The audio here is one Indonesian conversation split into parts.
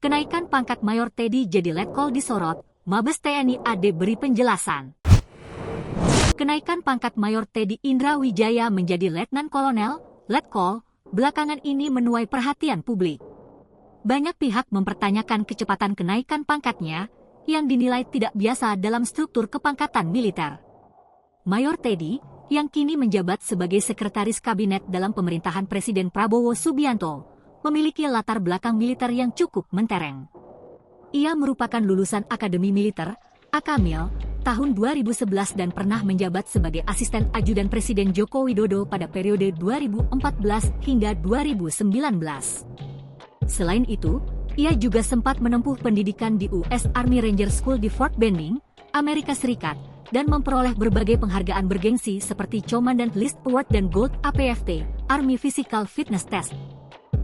Kenaikan pangkat Mayor Teddy jadi letkol disorot, Mabes TNI AD beri penjelasan. Kenaikan pangkat Mayor Teddy Indra Wijaya menjadi Letnan Kolonel, letkol, belakangan ini menuai perhatian publik. Banyak pihak mempertanyakan kecepatan kenaikan pangkatnya, yang dinilai tidak biasa dalam struktur kepangkatan militer. Mayor Teddy, yang kini menjabat sebagai Sekretaris Kabinet dalam pemerintahan Presiden Prabowo Subianto, memiliki latar belakang militer yang cukup mentereng. Ia merupakan lulusan Akademi Militer, Akamil, tahun 2011 dan pernah menjabat sebagai Asisten Ajudan Presiden Joko Widodo pada periode 2014 hingga 2019. Selain itu, ia juga sempat menempuh pendidikan di US Army Ranger School di Fort Benning, Amerika Serikat, dan memperoleh berbagai penghargaan bergengsi seperti Commandant List Award dan Gold APFT, Army Physical Fitness Test.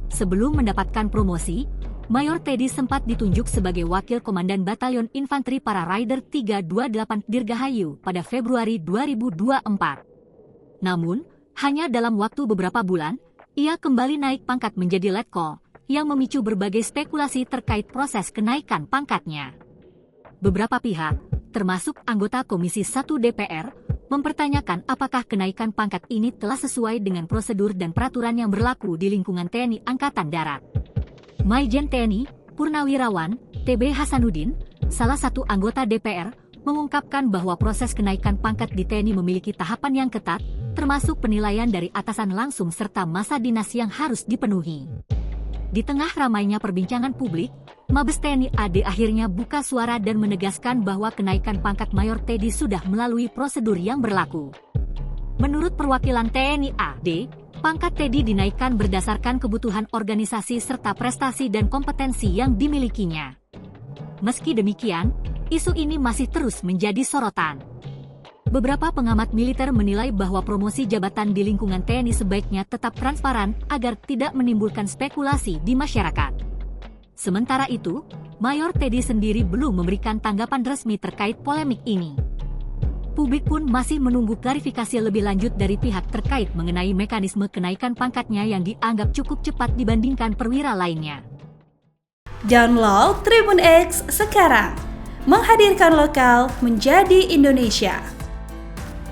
Sebelum mendapatkan promosi, Mayor Teddy sempat ditunjuk sebagai Wakil Komandan Batalion Infanteri Para Rider 328 Dirgahayu pada Februari 2024. Namun, hanya dalam waktu beberapa bulan, ia kembali naik pangkat menjadi letkol, yang memicu berbagai spekulasi terkait proses kenaikan pangkatnya. Beberapa pihak, termasuk anggota Komisi 1 DPR, mempertanyakan apakah kenaikan pangkat ini telah sesuai dengan prosedur dan peraturan yang berlaku di lingkungan TNI Angkatan Darat. Maijen TNI, Purnawirawan, TB Hasanuddin, salah satu anggota DPR, mengungkapkan bahwa proses kenaikan pangkat di TNI memiliki tahapan yang ketat, termasuk penilaian dari atasan langsung serta masa dinas yang harus dipenuhi. Di tengah ramainya perbincangan publik, Mabes TNI AD akhirnya buka suara dan menegaskan bahwa kenaikan pangkat Mayor Teddy sudah melalui prosedur yang berlaku. Menurut perwakilan TNI AD, pangkat Teddy dinaikkan berdasarkan kebutuhan organisasi serta prestasi dan kompetensi yang dimilikinya. Meski demikian, isu ini masih terus menjadi sorotan. Beberapa pengamat militer menilai bahwa promosi jabatan di lingkungan TNI sebaiknya tetap transparan agar tidak menimbulkan spekulasi di masyarakat. Sementara itu, Mayor Teddy sendiri belum memberikan tanggapan resmi terkait polemik ini. Publik pun masih menunggu klarifikasi lebih lanjut dari pihak terkait mengenai mekanisme kenaikan pangkatnya yang dianggap cukup cepat dibandingkan perwira lainnya. Download Tribun X sekarang, menghadirkan lokal menjadi Indonesia.